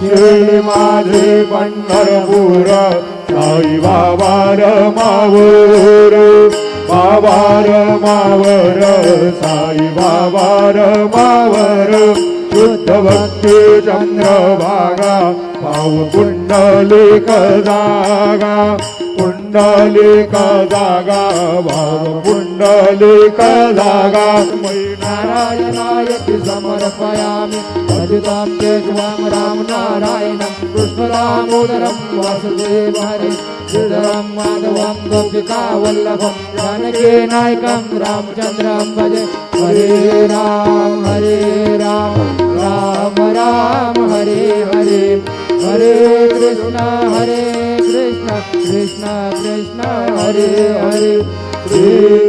श्री माझे पंढरपूर साई बाबा रमावर बाबा रमावर साई बाबा रमावर शुद्ध भक्ती चंद्रभागा पाव पुंडलिक जागा पुंडलिक जागा भाव पुंडलिक जागा नारायणाय समर्पयामि भजतां केशवं राम नारायणं कृष्णदामोदरं वासुदेव हरे श्रीधरं माधवं गोपिकावल्लभं जानकी नायकं रामचन्द्रं भजे हरे राम राम राम हरे हरे हरे कृष्ण कृष्ण कृष्ण हरे हरे श्री